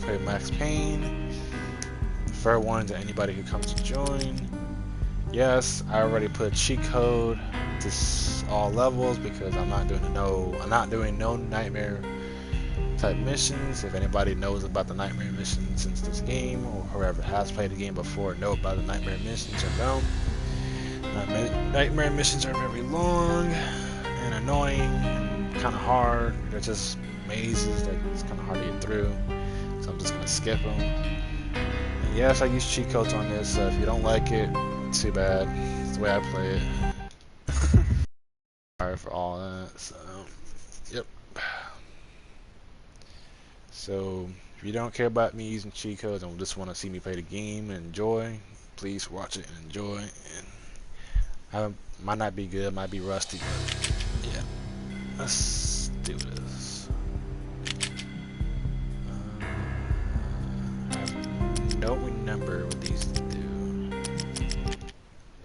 play Max Payne. Fair warning to anybody who comes to join. Yes, I already put cheat code to all levels because I'm not doing no nightmare type missions. If anybody knows about the nightmare missions since this game, or whoever has played the game before know about the nightmare missions or don't. Nightmare missions are very long and annoying and kind of hard. They're just mazes that it's kind of hard to get through, so I'm just gonna skip them. And yes, I use cheat codes on this, so if you don't like it, too bad. It's the way I play it. Sorry for all that. So, yep. So, if you don't care about me using cheat codes and just want to see me play the game and enjoy, please watch it and enjoy. And I might not be good, might be rusty, but yeah. Let's do this. I don't remember what these do.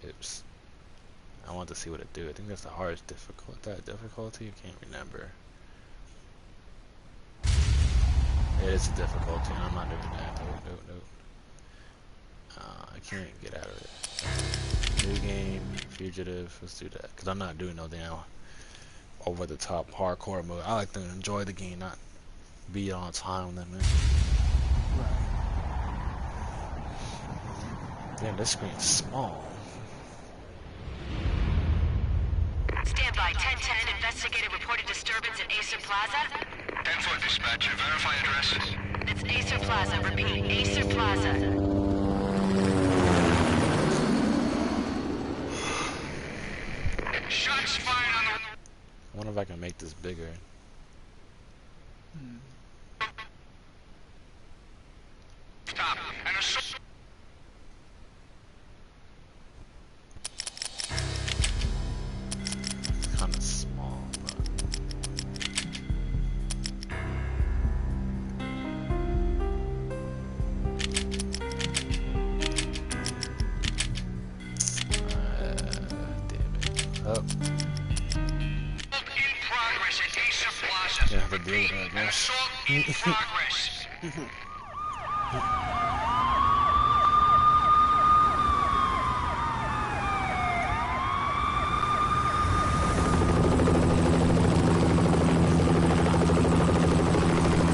Oops. I want to see what it do. I think that's the hardest difficulty. I can't remember. It is a difficulty. I'm not doing that. Nope. I can't get out of it. New game, fugitive. Let's do that. Because I'm not doing no damn over the top hardcore mode. I like to enjoy the game, not be on time limit. Right. Damn, this screen's small. Stand by. 1010. Investigated reported disturbance at Acer Plaza. 10-4 dispatcher. Verify address. It's Acer Plaza. Repeat. Acer Plaza. Shots fired on the... I wonder if I can make this bigger. Stop. And assault... Kind of small, but damn it. Oh. In progress at Acer Plaza. Yeah, have to deal with that, I An guess. assault in progress.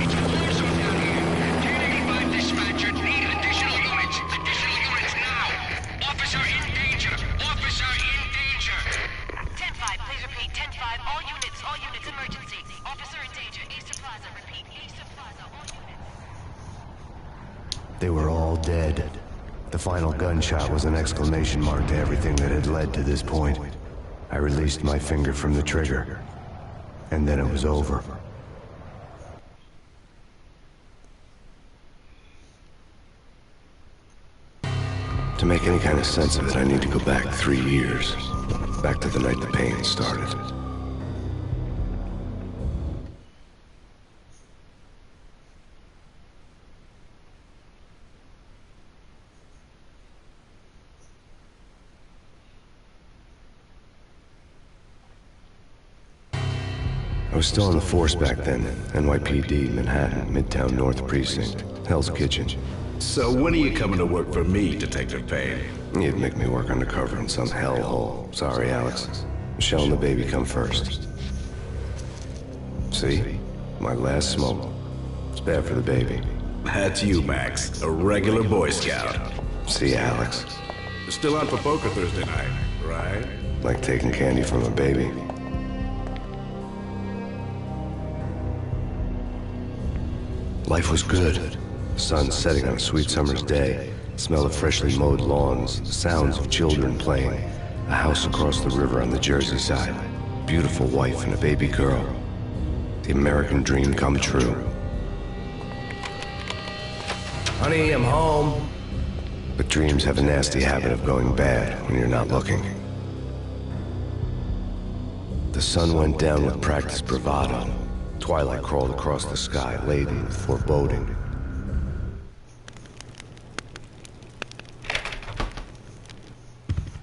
It's a war zone down here. 1085 dispatcher. Need additional units. Additional units now. Officer in danger. Officer in danger. 10-5. Please repeat. 10-5. All units, emergency. Officer in danger. Acer Plaza. Repeat. Acer Plaza. All units. They were all dead. The final gunshot was an exclamation mark to everything that had led to this point. I released my finger from the trigger, and then it was over. To make any kind of sense of it, I need to go back 3 years. Back to the night the pain started. I was still on the force back then. NYPD, Manhattan, Midtown North Precinct, Hell's Kitchen. So when are you coming to work for me, Detective Payne? You'd make me work undercover in some hellhole. Sorry, Alex. Michelle and the baby come first. See? My last smoke. It's bad for the baby. That's you, Max. A regular Boy Scout. See, Alex. Still on for poker Thursday night, right? Like taking candy from a baby. Life was good. Sun setting on a sweet summer's day. Smell of freshly mowed lawns. Sounds of children playing. A house across the river on the Jersey side. Beautiful wife and a baby girl. The American dream come true. Honey, I'm home. But dreams have a nasty habit of going bad when you're not looking. The sun went down with practiced bravado. Twilight crawled across the sky, laden with foreboding.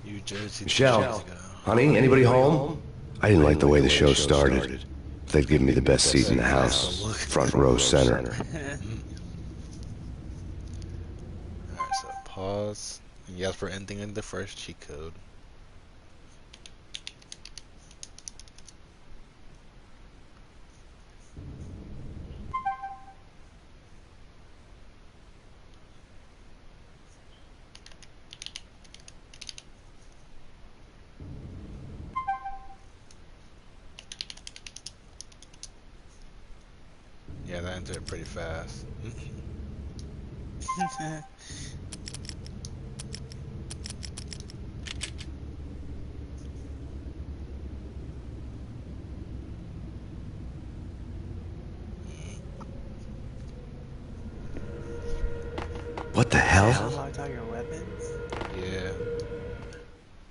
New Jersey. Michelle, honey, anybody home? I didn't like the way the show started. They'd give me the best seat in the house, front row center. Pause. And yes for ending in the first cheat code. Yeah, that ended it pretty fast. What the hell? Unlocked all your weapons? Yeah.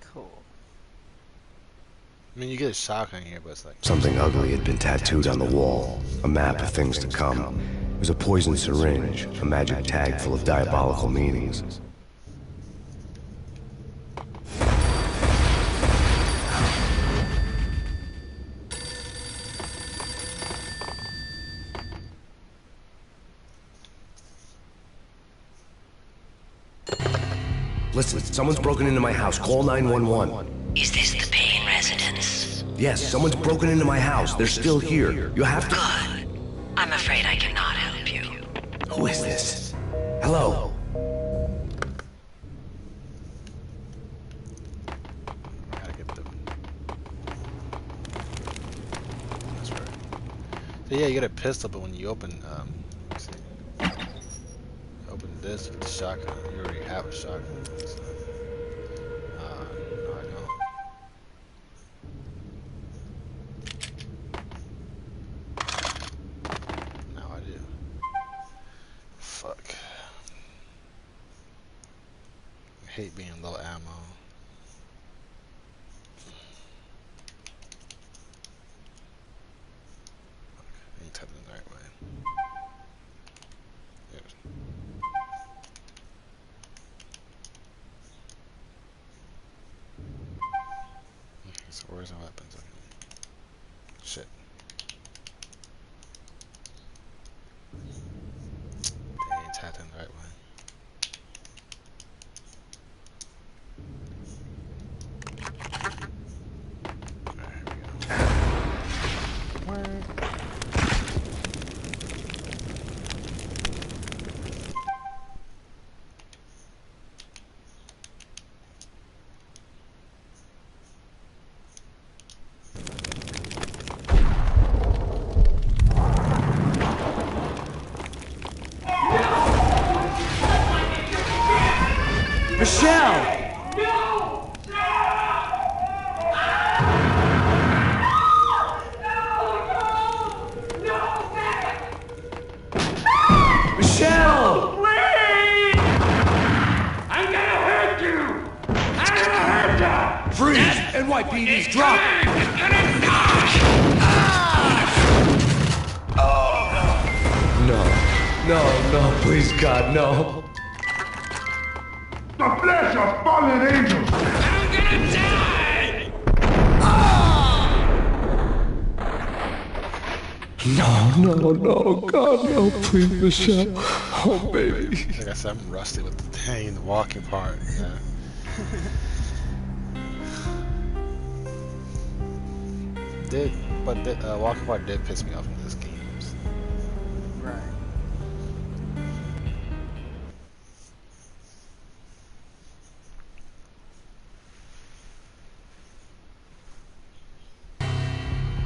Cool. I mean, you get a shotgun here, but it's like... Something ugly had been tattooed on the wall. A map of things to come. It was a poison syringe, a magic tag full of diabolical meanings. Listen, someone's broken into my house. Call 911. Is this the Payne residence? Yes, someone's broken into my house. They're still here. You have to... Good. I'm afraid I cannot help you. Who is this? Hello? I gotta get the... That's right. So yeah, you get a pistol, but when you open, let's see. Open this with the shotgun. You already have a shotgun. So. No, I don't. Now I do. Fuck. I hate being low ammo. I ain't typing the right way. There. Okay, so where's the weapons? Okay. Shit. They ain't tapped in the right way. Alright, here we go. Michelle! Michelle! I'm gonna hurt you! I'm gonna hurt you! Freeze! NYPD's drop! No, please God, no. The flesh of fallen angels! I'm gonna die! No, God, no, please, Michelle. Oh, baby. Like I said, I'm rusty with the thing, the walking part. Yeah. Walking part did piss me off in this game. Right.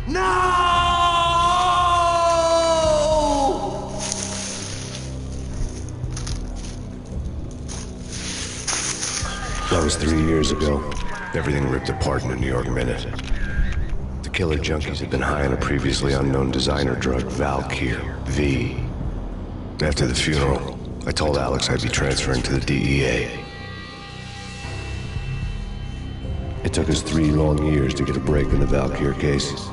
No! That was 3 years ago. Everything ripped apart in a New York minute. The killer junkies had been high on a previously unknown designer drug, Valkyr, V. After the funeral, I told Alex I'd be transferring to the DEA. It took us 3 long years to get a break in the Valkyr case.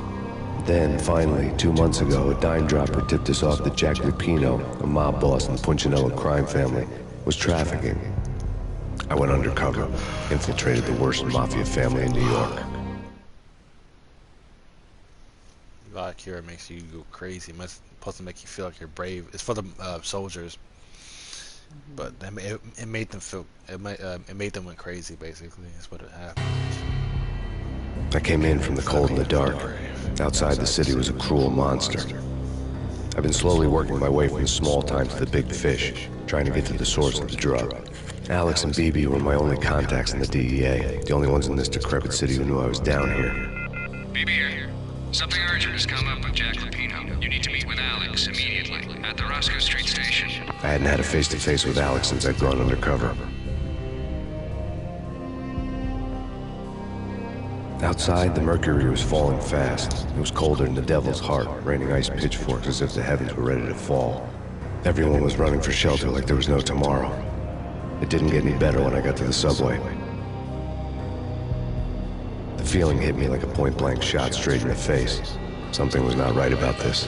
Then, finally, 2 months ago, a dime dropper tipped us off that Jack Lupino, a mob boss in the Punchinello crime family, was trafficking. I went undercover, infiltrated the worst mafia family in New York. Valkyr makes you go crazy. It's supposed to make you feel like you're brave. It's for the soldiers. But it made them feel it made them went crazy. Basically, is what it happened. I came in from the cold and the dark. Outside the city was a cruel monster. I've been slowly working my way from the small time to the big fish, trying to get to the source of the drug. Alex and BB were my only contacts in the DEA, the only ones in this decrepit city who knew I was down here. BB here. Something urgent has come up with Jack Lupino. You need to meet with Alex immediately at the Roscoe Street station. I hadn't had a face-to-face with Alex since I'd gone undercover. Outside, the mercury was falling fast. It was colder than the devil's heart, raining ice pitchforks as if the heavens were ready to fall. Everyone was running for shelter like there was no tomorrow. It didn't get any better when I got to the subway. The feeling hit me like a point-blank shot straight in the face. Something was not right about this.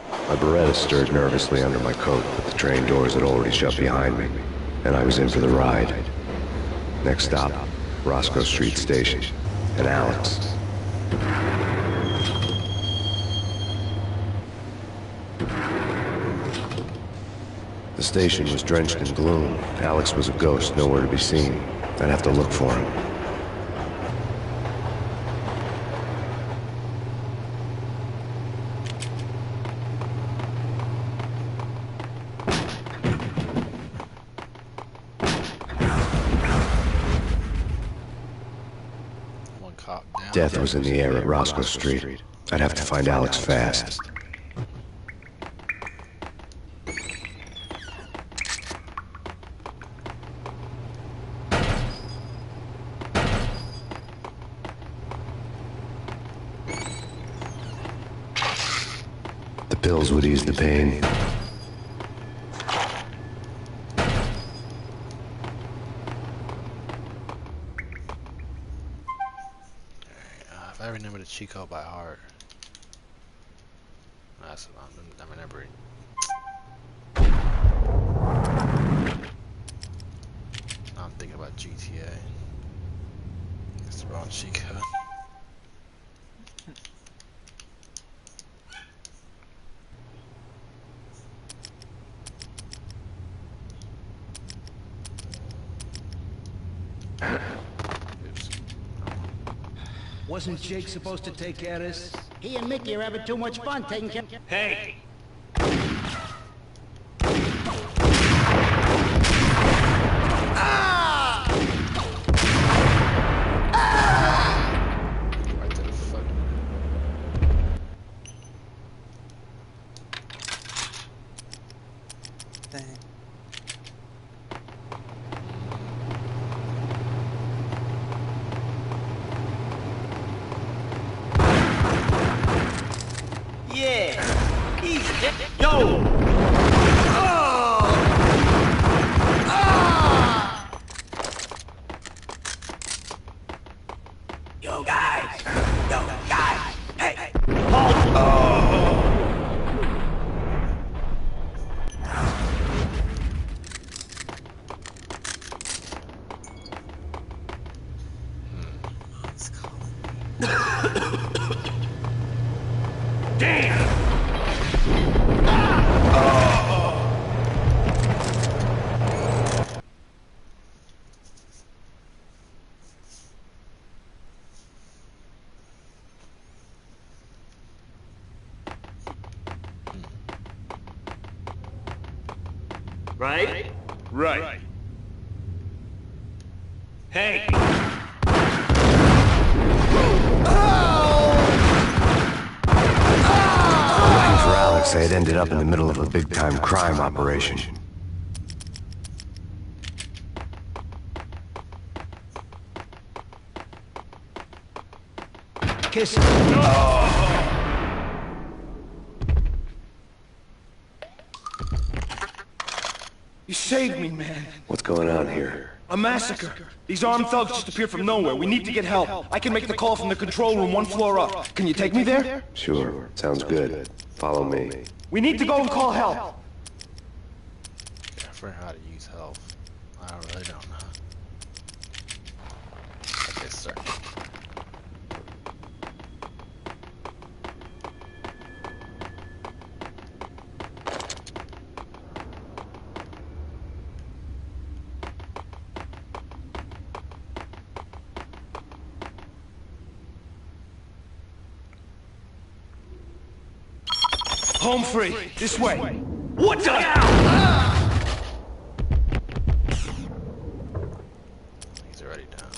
My Beretta stirred nervously under my coat, but the train doors had already shut behind me, and I was in for the ride. Next stop, Roscoe Street Station, and Alex. The station was drenched in gloom. Alex was a ghost, nowhere to be seen. I'd have to look for him. Death was in the air at Roscoe Street. I'd have to find Alex fast. The pills would ease the pain. I remember the cheat code by heart. That's what I remember it. I'm thinking about GTA. It's the wrong cheat code. Wasn't Jake supposed to take care of this? He and Mickey are having too much fun taking care. Hey! Right to the foot. Dang. Yeah! Easy! Yo! Yo, guys! Yo, guys! Hey! Hold! It's calling. Damn! Right? Right. Hey! Looking for Alex, I had ended up in the middle of a big-time crime operation. Kiss. You saved me, man. What's going on here? A massacre. These armed thugs just appeared from nowhere. We need to get help. I can make the call from the control room 1 floor up. Can you take me there? Sure, sounds good. Follow me. We need to go and call help. Yeah, I forgot how to use health. I really don't know. Okay, start. Home free. This way. What the hell? He's already down.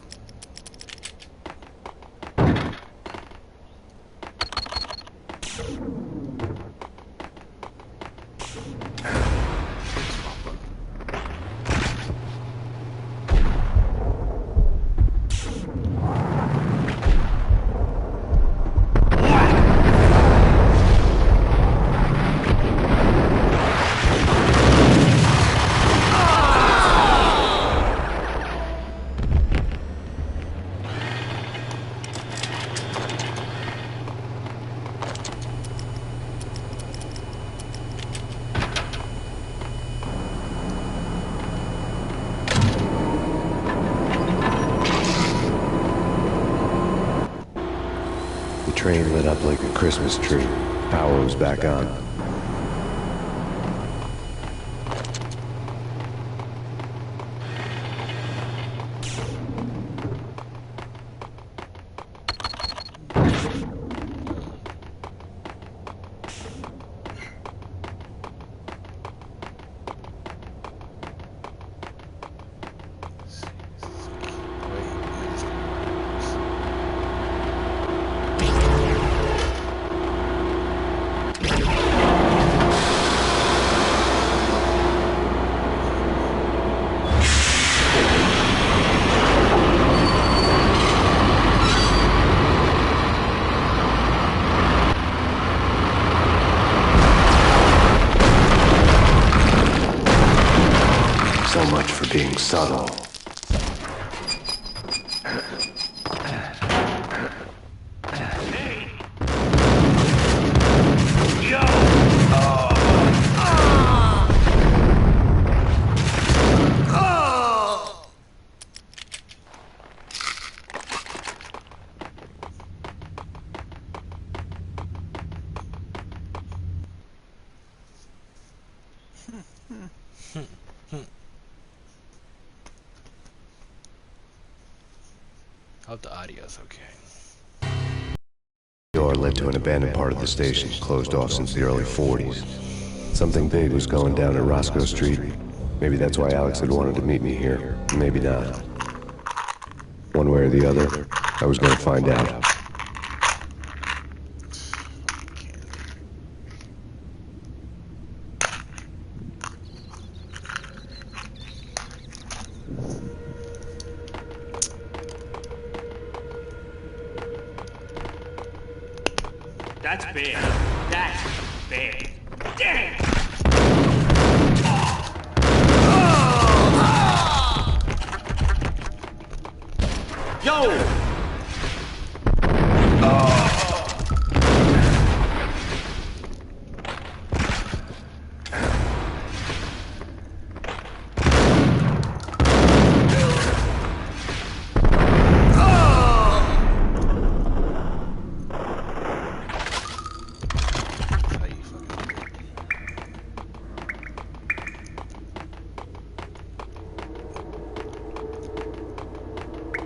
The train lit up like a Christmas tree. Power was back on. So much for being subtle. Hope the audio's okay. Door led to an abandoned part of the station, closed off since the early 40s. Something big was going down at Roscoe Street. Maybe that's why Alex had wanted to meet me here. Maybe not. One way or the other, I was going to find out. That's big. That's big. Damn! Yo!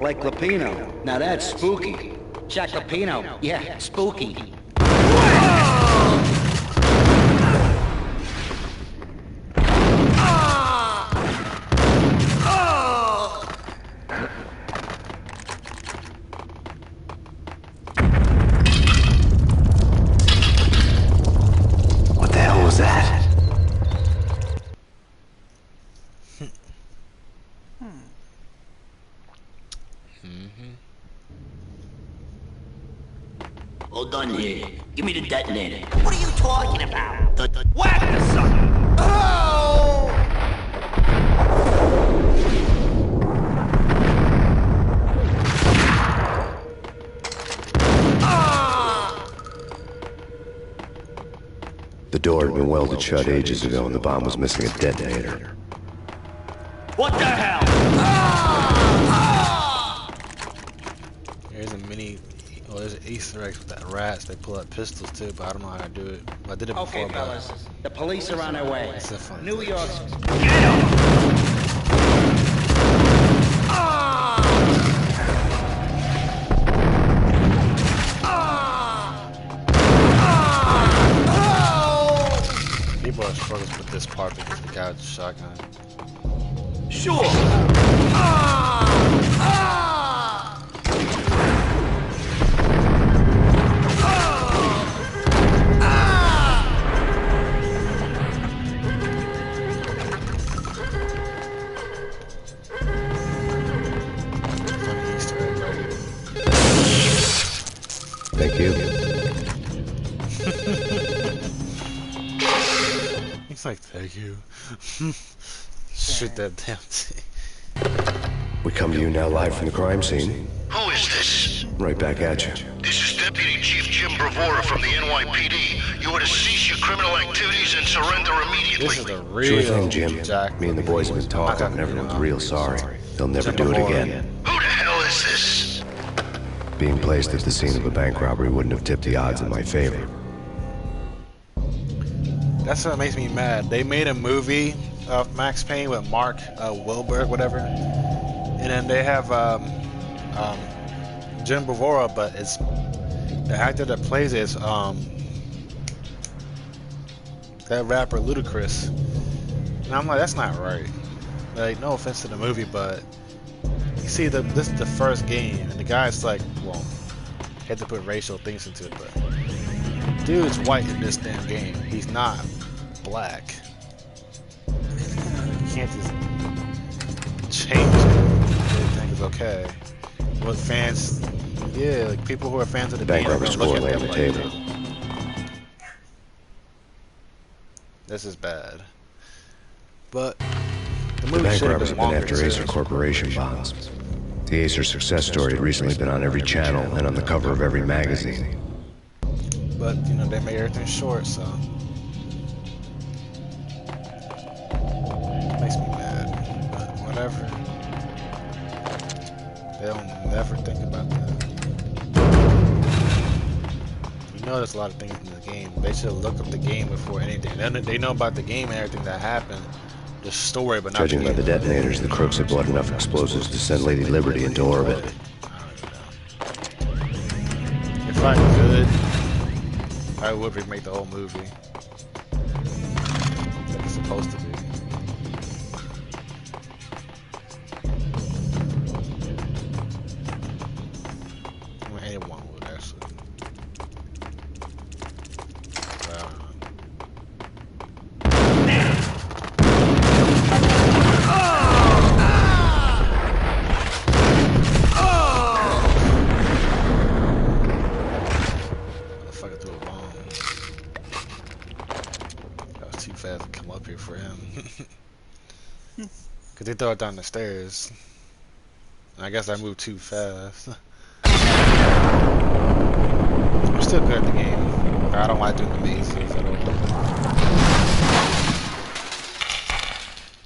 Like Lapino. Now that's spooky. Jack Lapino. Yeah, spooky. What the hell was that? Hold on here. Give me the detonator. What are you talking about? Whack the sucker! Oh! The door had been welded shut ages ago and the bomb was missing a detonator. What the hell? There's a mini. Well, there's an Easter eggs with that rats. They pull out pistols too, but I don't know how to do it. I did it before. Okay, fellas. The police are on their way. It's a fun New place. York's... Get him! this part because the guy with the shotgun. Sure. Funny Easter egg, right? Thank you. He's like, thank you. Shoot that damn thing. We come to you now live from the crime scene. Who is this? Right back at you. This is Deputy Chief Jim Bravura from the NYPD. You are to cease your criminal activities and surrender immediately. This is the Sure real thing, Jim. Jack. Me and the boys have been talking, and everyone's real sorry. They'll never do it again. Who the hell is this? Being placed at the scene of a bank robbery wouldn't have tipped the odds in my favor. That's what makes me mad. They made a movie of Max Payne with Mark Wahlberg, whatever, and then they have Jim Bravura, but it's the actor that plays it is that rapper Ludacris, and I'm like, that's not right. Like, no offense to the movie, but you see, this is the first game, and the guy's like, well, had to put racial things into it, but dude's white in this damn game. He's not black. You can't just change it. Everything is okay. What fans, yeah, like people who are fans of the Bank game are robber gonna score look lay at on them the like, table. this is bad. But the The movie bank should have robbers been have been longer after too. Acer Corporation bonds. The Acer success story had recently been on every channel and on the cover of every magazine. But you know, they made everything short, so makes me mad. But whatever. They'll never think about that. You know, there's a lot of things in the game. They should look up the game before anything. They know about the game and everything that happened, the story, but not Judging the by game. the detonators, the crooks had bought enough explosives to send Lady Liberty into orbit. I don't even know. If I could, I would remake the whole movie. Like it's supposed to be. I mean, anyone would actually. But I don't know. Motherfucker threw a bomb. That was too fast to come up here for him. Cause they throw it down the stairs. And I guess I moved too fast. I'm still good at the game. But I don't like doing the mazes at all.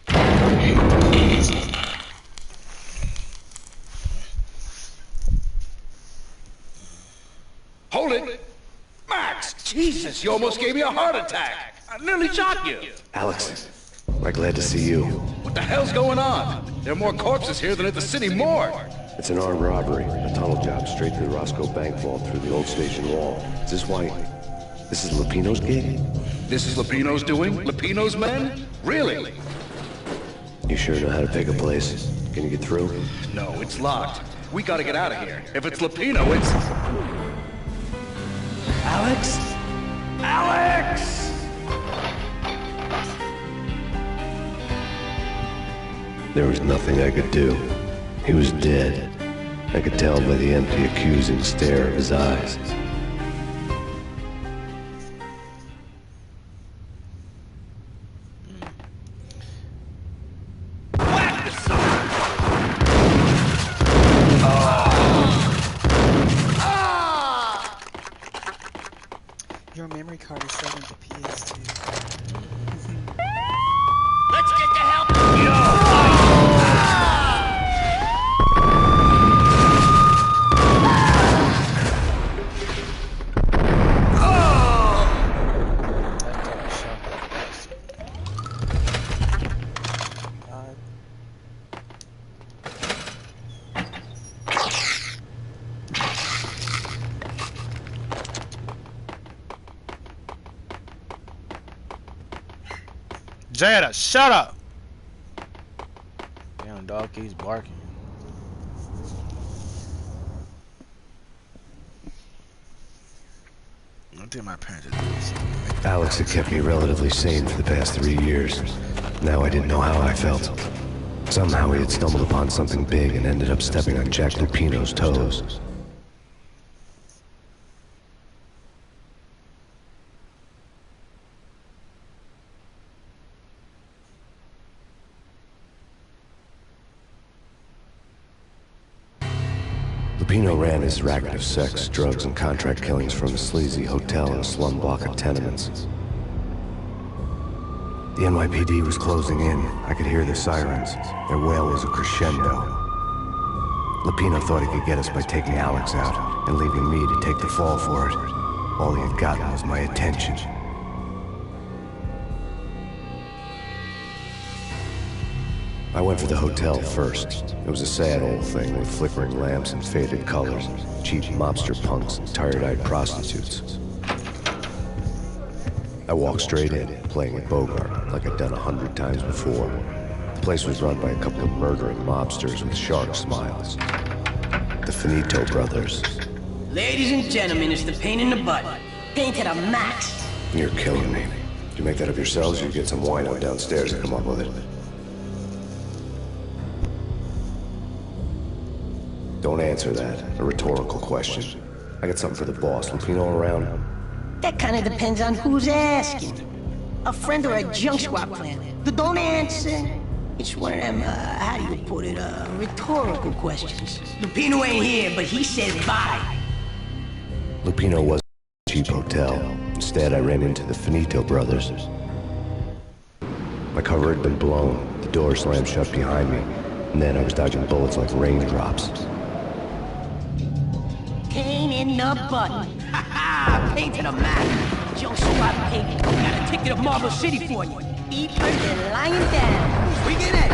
I hate the mazes. Hold it! Max! Jesus, you almost gave me a heart attack! I nearly shot you! Alex, we're glad to see you. What the hell's going on? There are more corpses here than at the city morgue! It's an armed robbery, a tunnel job straight to the Roscoe Bank vault through the old station wall. Is this why? This is Lupino's gig? This is Lupino's doing? Lupino's men? Really? You sure know how to pick a place. Can you get through? No, it's locked. We gotta get out of here. If it's Lupino, it's... Alex? Alex! There was nothing I could do. He was dead. I could tell by the empty, accusing stare of his eyes. Your memory card is set into PS2. Let's get the help. Jada, shut up! Damn, dog keeps barking. I don't think my parents are doing something. Alex had kept me relatively sane for the past 3 years. Now I didn't know how I felt. Somehow he had stumbled upon something big and ended up stepping on Jack Lupino's toes. Lupino ran his racket of sex, drugs, and contract killings from a sleazy hotel in a slum block of tenements. The NYPD was closing in. I could hear the sirens. Their wail was a crescendo. Lupino thought he could get us by taking Alex out and leaving me to take the fall for it. All he had gotten was my attention. I went for the hotel first. It was a sad old thing with flickering lamps and faded colors, cheap mobster punks and tired-eyed prostitutes. I walked straight in, playing at Bogart, like I'd done 100 times before. The place was run by a couple of murdering mobsters with shark smiles. The Finito brothers. Ladies and gentlemen, it's the pain in the butt. Pain to the max. You're killing me. Did you make that up yourselves, or you get some wine out downstairs and come up with it? Don't answer that. A rhetorical question. I got something for the boss. Lupino around? That kind of depends on who's asking. A friend or a junk swap plan. But don't answer. It's one of them, how do you put it, rhetorical questions. Lupino ain't here, but he says bye. Lupino wasn't a cheap hotel. Instead, I ran into the Finito brothers. My cover had been blown. The door slammed shut behind me. And then I was dodging bullets like raindrops. Pain in the butt. Ha ha! Pain to the max. Junk swap pig. Got a ticket to Marble City for you. Deeper than lying down. We get it.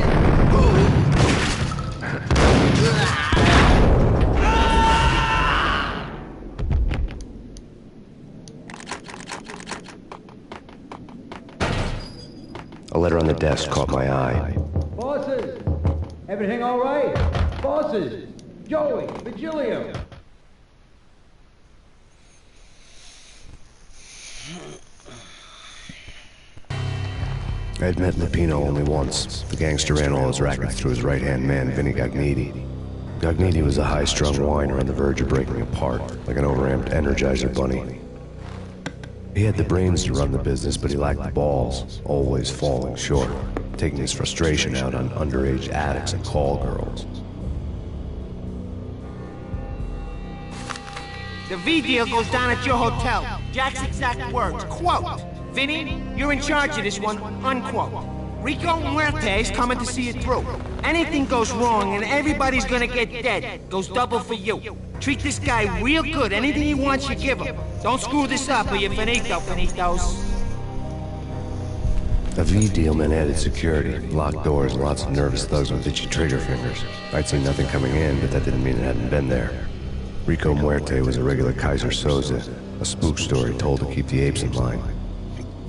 A letter on the desk caught my eye. Bosses! Everything all right? Bosses! Joey, Virgilio! I had met Lupino only once. The gangster ran all his racket through his right-hand man, Vinny Gagniti. Gagniti was a high-strung whiner on the verge of breaking apart, like an overamped Energizer bunny. He had the brains to run the business, but he lacked the balls, always falling short, taking his frustration out on underage addicts and call girls. The V deal goes down at your hotel. Jack's exact words, quote, "Vinny, you're in charge of this one," unquote. Rico Muerte's coming to see it through. Anything goes wrong and everybody's gonna get dead. Goes double for you. Treat this guy real good. Anything he wants, you give him. Don't screw this up or you're finito, finitos. A V deal meant added security, locked doors, and lots of nervous thugs with itchy trigger fingers. I'd seen nothing coming in, but that didn't mean it hadn't been there. Rico Muerte was a regular Kaiser Soze, a spook story told to keep the apes in line.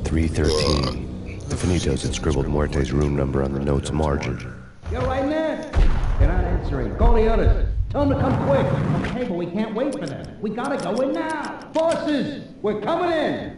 313. The Finitos had scribbled Muerte's room number on the note's margin. You right there? They're not answering. Call the others. Tell them to come quick. Okay, but we can't wait for them. We gotta go in now. Bosses, we're coming in.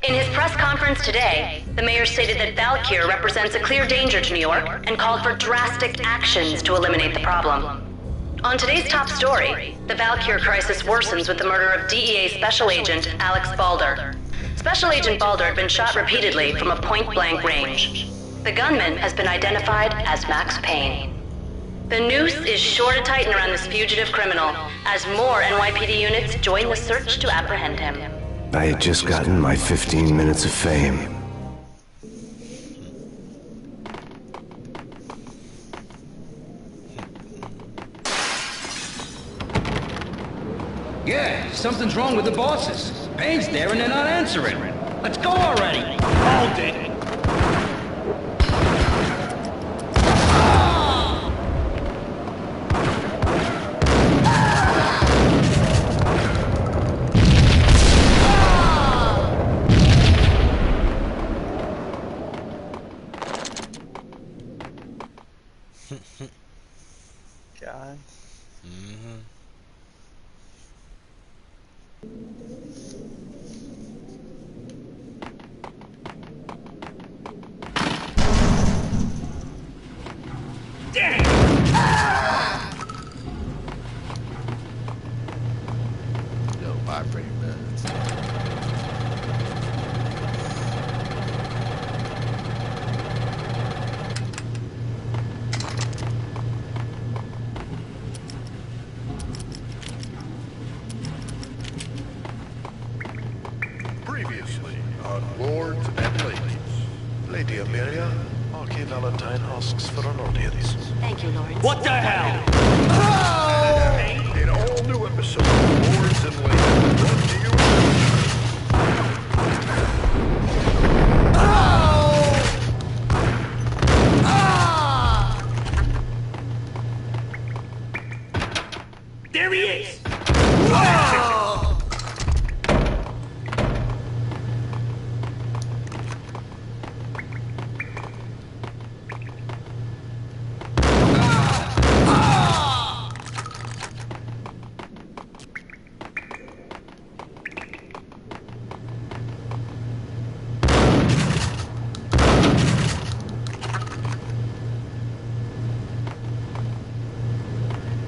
In his press conference today, the mayor stated that Valkyr represents a clear danger to New York and called for drastic actions to eliminate the problem. On today's top story, the Valkyr crisis worsens with the murder of DEA Special Agent Alex Balder. Special Agent Balder had been shot repeatedly from a point-blank range. The gunman has been identified as Max Payne. The noose is sure to tighten around this fugitive criminal as more NYPD units join the search to apprehend him. I had just gotten my 15 minutes of fame. Yeah, something's wrong with the bosses. Payne's there and they're not answering. Let's go already. Hold it. God. Yo, vibrating beds. Previously on Lords and Ladies. Lady Amelia, Marquis Valentine asks for an audience. Thank you, Lawrence. What the hell? In all new episodes of Lords and Ladies, brought to you There he is!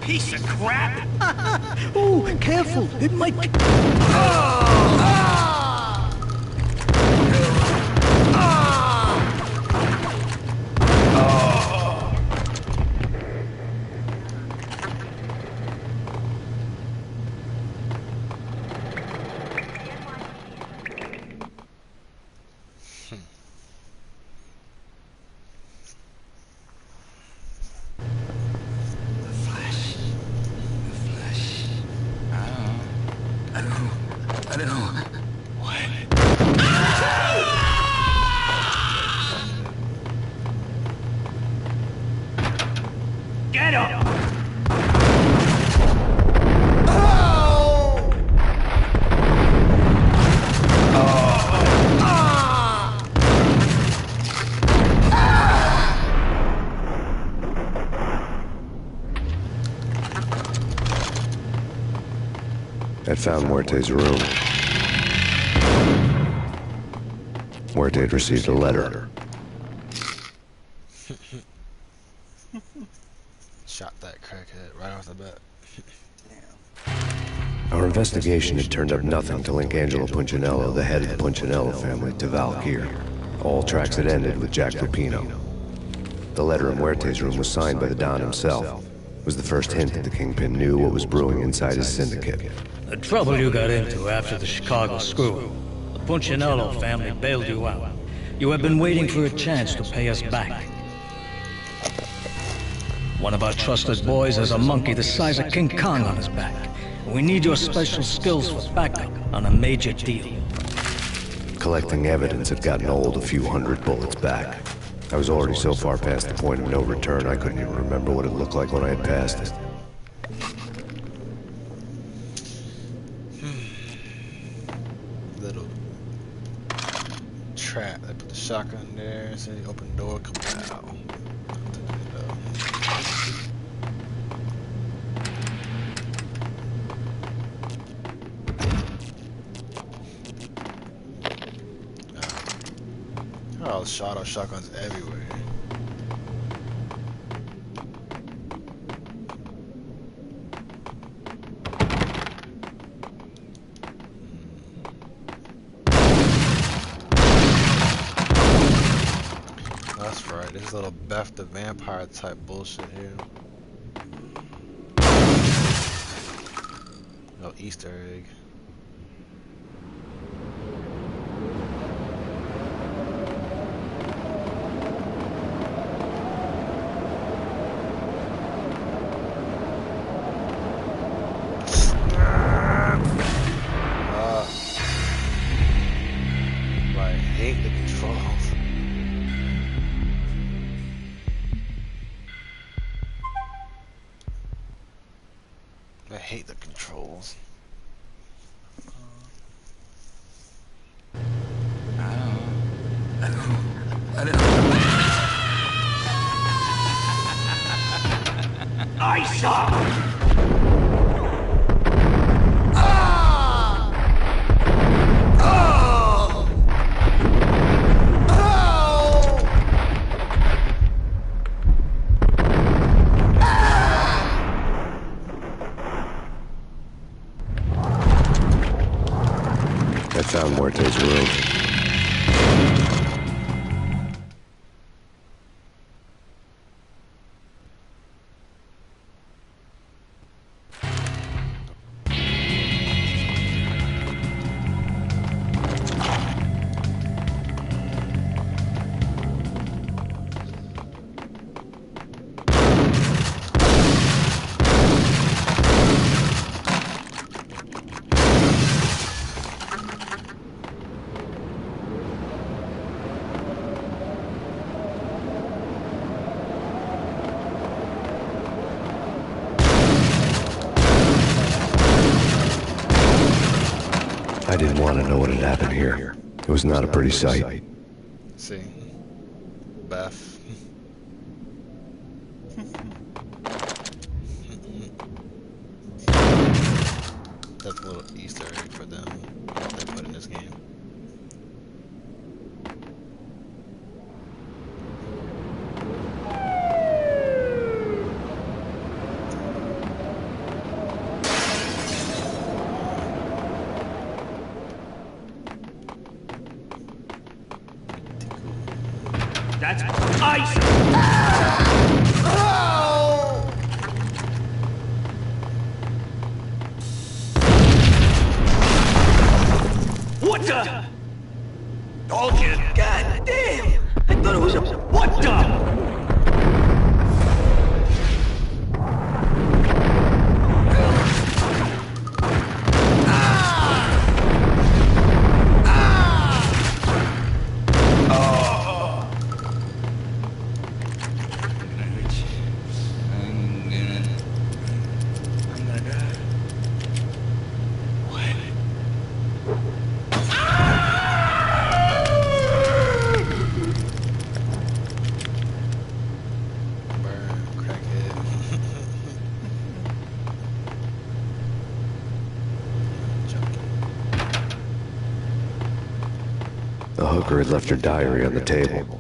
Piece of crap! Oh, careful! It might. I don't know. Get him! I'd found Muerte's room. Muerte had received a letter. Shot that crackhead right off the bat. Our investigation had turned up nothing to link Angelo Punchinello, the head of the Punchinello family, to Valkyr. All tracks had ended with Jack Lupino. The letter in Muerte's room was signed by the Don himself. It was the first hint that the Kingpin knew what was brewing inside his syndicate. The trouble you got into after the Chicago screw. The Punchinello family bailed you out. You have been waiting for a chance to pay us back. One of our trusted boys has a monkey the size of King Kong on his back. We need your special skills for backup on a major deal. Collecting evidence had gotten old a few hundred bullets back. I was already so far past the point of no return I couldn't even remember what it looked like when I had passed it. Little trap. They put the shotgun there, say open the door, come out. Oh, shot off shotguns everywhere. That's right, this little Beth the Vampire type bullshit here. Easter egg. I hate the controls. I hate the controls. I saw! I found Muerte's room. I didn't want to know what had happened here. It was not a pretty sight. See, Beth. That's a little Easter egg for them that they put in this game. That's ice! What the? Told you. God damn! I thought it was a... What the? The hooker had left her diary on the table.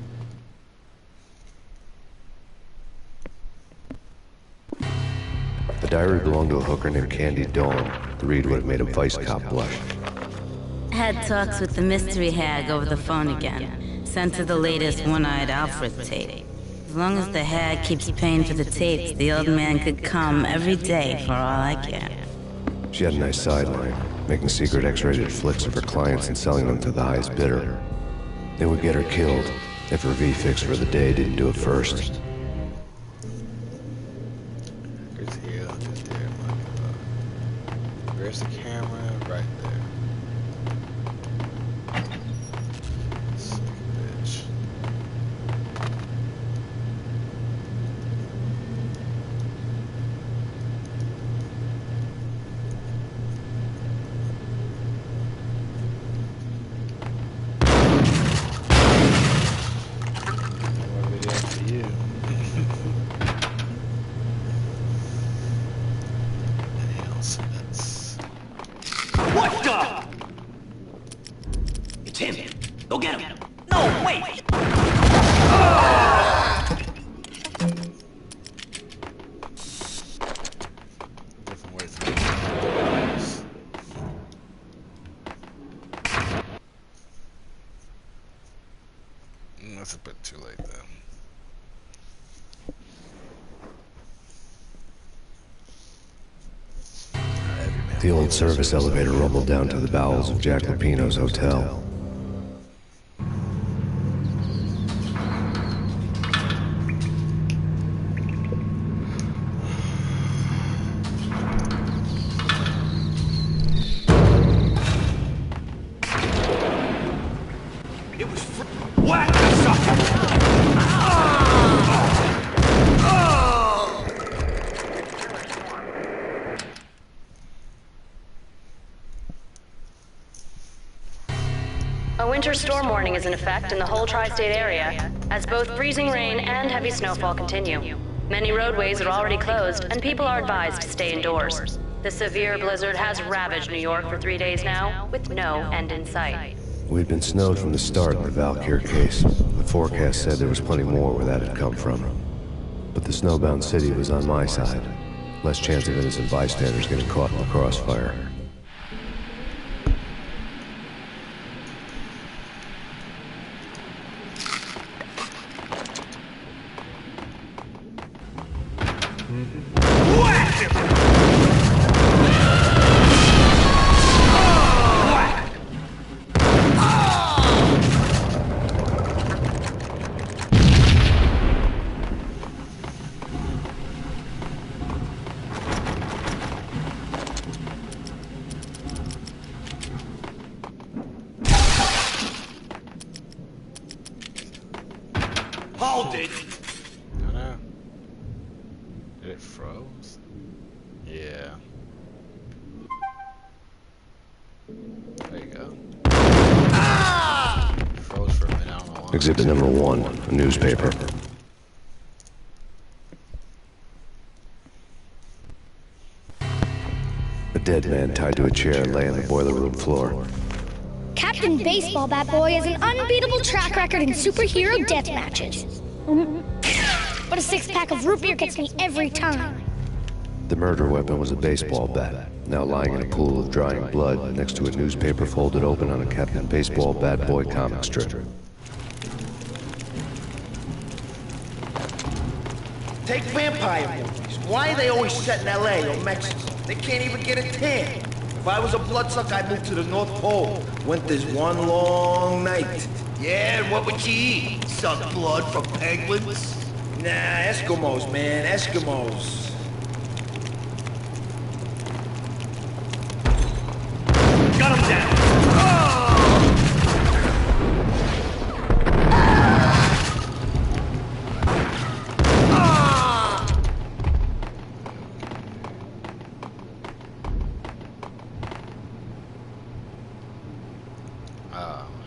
The diary belonged to a hooker named Candy Dawn. The read would have made a vice cop blush. Had talks with the mystery hag over the phone again. Sent her the latest one-eyed Alfred tape. As long as the hag keeps paying for the tapes, the old man could come every day for all I care. She had a nice sideline, making secret X-rated flicks of her clients and selling them to the highest bidder. They would get her killed if her V-fix for the day didn't do it first. Where's the camera? Right there. Sick bitch. More video for you. What the? It's him. Go get him. No, wait. Different ways to do this. That's a bit too late though. Every man The old service elevator rumbled down to the bowels of Jack Lupino's hotel. Whack the sucker! A winter storm warning is in effect in the whole tri-state area, as both freezing rain and heavy snowfall continue. Many roadways are already closed, and people are advised to stay indoors. The severe blizzard has ravaged New York for 3 days now, with no end in sight. We'd been snowed from the start in the Valkyr case. The forecast said there was plenty more where that had come from. But the snowbound city was on my side. Less chance of innocent bystanders getting caught in the crossfire. Hold it! I know. Did it froze? Yeah. There you go. Froze for a minute, I don't know why. Exhibit number 1, a newspaper. A dead man tied to a chair lay on the boiler room floor. Captain Baseball Bat Boy has an unbeatable track record in superhero death matches. But a 6-pack of root beer gets me every time. The murder weapon was a baseball bat, now lying in a pool of drying blood next to a newspaper folded open on a Captain Baseball Bat Boy comic strip. Take vampire movies. Why are they always set in LA or Mexico? They can't even get a tan. If I was a bloodsucker, I'd move to the North Pole. Winter's one long night. Yeah, and what would you eat? Suck blood from penguins? Nah, Eskimos, man, Eskimos. Got him down!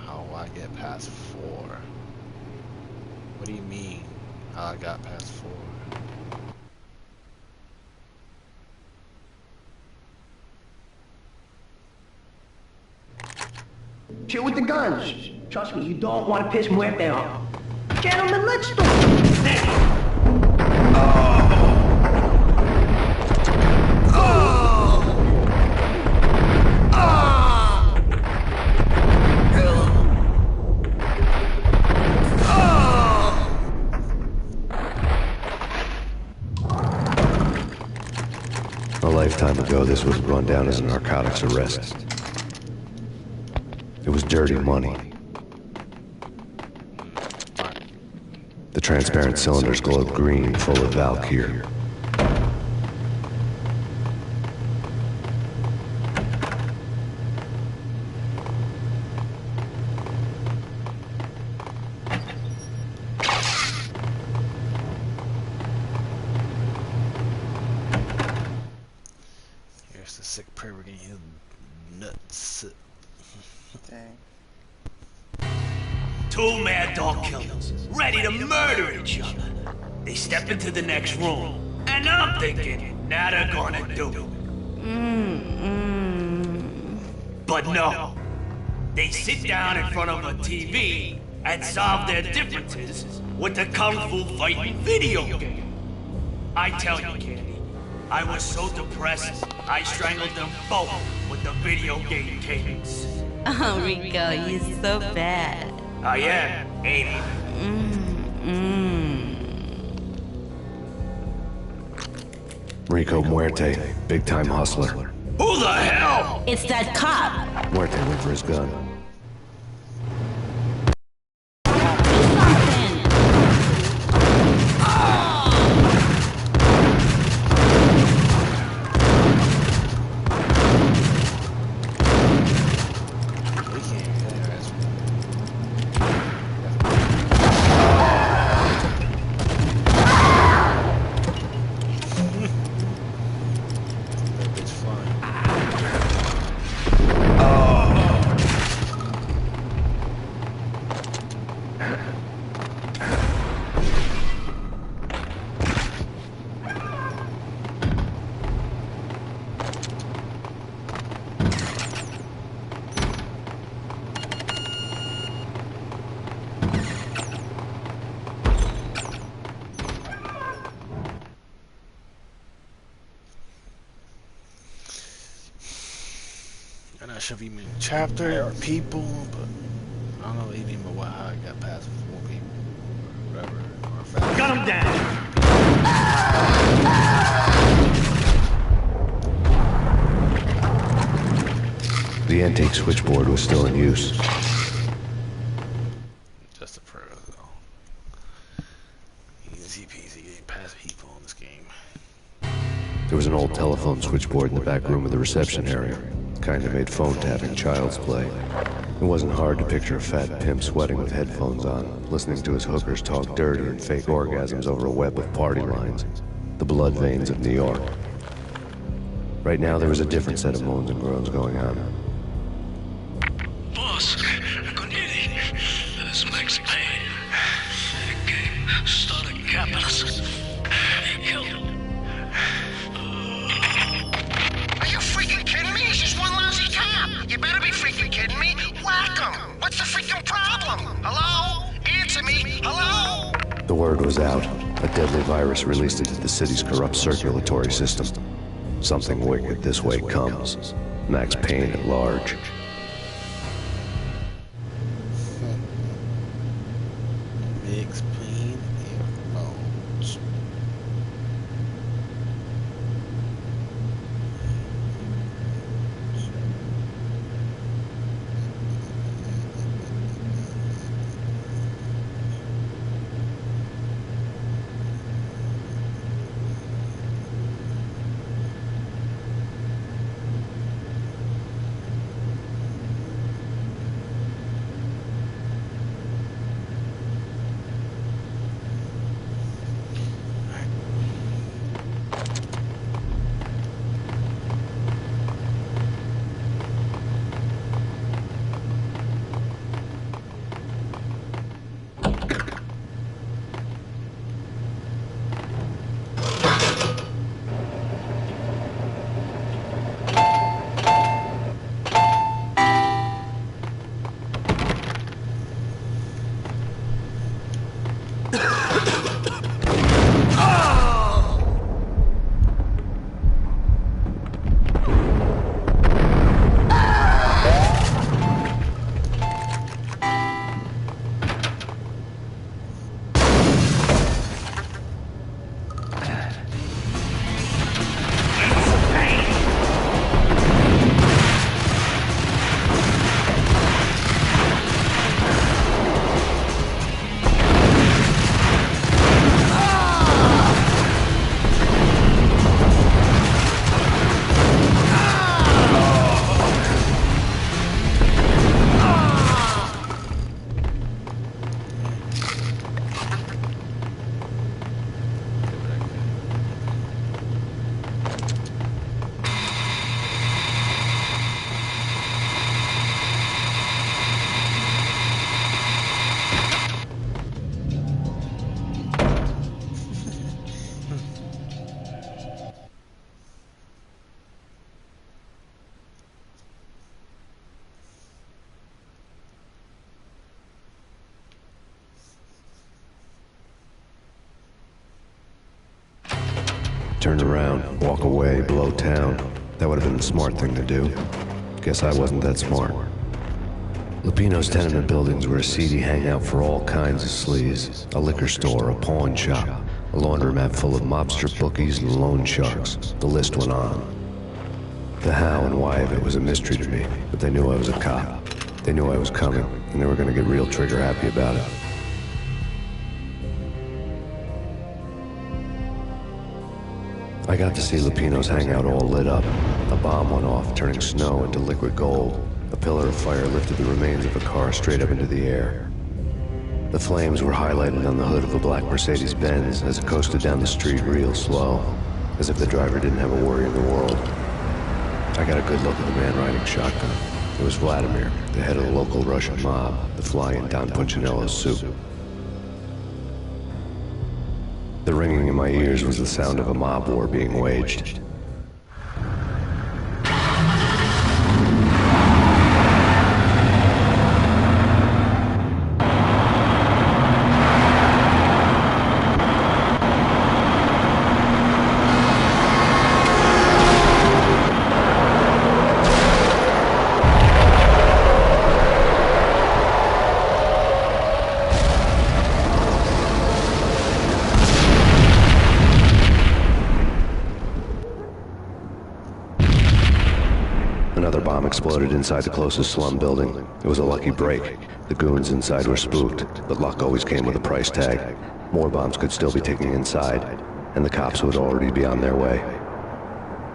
How do I get past 4? What do you mean? How I got past 4? Chill with the guns. Trust me, you don't want to piss Muerte off. Gentlemen, let's do it. A lifetime ago, this would have gone down as a narcotics arrest. It was dirty money. The transparent cylinders glowed green, full of Valkyr. Here's the sick prayer we're getting his nuts. Dang. 2 mad dog killers, ready to murder each other. They step into the next room, and I'm thinking, now they're gonna do it. But no. They sit down in front of a TV and solve their differences with the Kung Fu fighting video game. I tell you, Candy, I was so depressed, I strangled them both with the video game cadence. Oh, Rico, you're so bad. I am, ain't I? Rico Muerte, big-time hustler. Who the hell? It's that cop. Muerte went for his gun. And that should be a chapter or people, but I don't know even how I got past 4 people or whatever. Or got him down! The intake switchboard was still in use. Just a prayer, though. Easy peasy getting past people in this game. There was an old telephone switchboard in the back room of the reception area. Kinda made phone tapping child's play. It wasn't hard to picture a fat pimp sweating with headphones on, listening to his hookers talk dirty and fake orgasms over a web of party lines. The blood veins of New York. Right now there was a different set of moans and groans going on. Boss, good evening. This is Max Payne. The game started capping us. He killed him. Are you freaking kidding me? He's just one lousy cop. You better be freaking kidding me. Whack him. What's the freaking problem? Hello? Answer me. Hello? The word was out. A deadly virus released into the city's corrupt circulatory system. Something wicked this way comes. Max Payne at large. Max Payne at large. Turn around, walk away, blow town. That would have been the smart thing to do. Guess I wasn't that smart. Lupino's tenement buildings were a seedy hangout for all kinds of sleaze. A liquor store, a pawn shop, a laundromat full of mobster bookies and loan sharks. The list went on. The how and why of it was a mystery to me, but they knew I was a cop. They knew I was coming, and they were gonna get real trigger happy about it. I got to see Lupino's hangout all lit up. A bomb went off, turning snow into liquid gold. A pillar of fire lifted the remains of a car straight up into the air. The flames were highlighted on the hood of a black Mercedes-Benz as it coasted down the street real slow, as if the driver didn't have a worry in the world. I got a good look at the man riding shotgun. It was Vladimir, the head of the local Russian mob, the fly in Don Punchinello's soup. The ringing in my ears was the sound of a mob war being waged. Another bomb exploded inside the closest slum building. It was a lucky break. The goons inside were spooked, but luck always came with a price tag. More bombs could still be ticking inside, and the cops would already be on their way.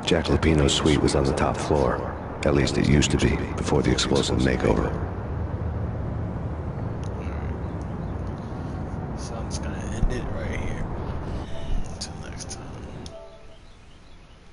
Jack Lupino's suite was on the top floor. At least it used to be, before the explosive makeover.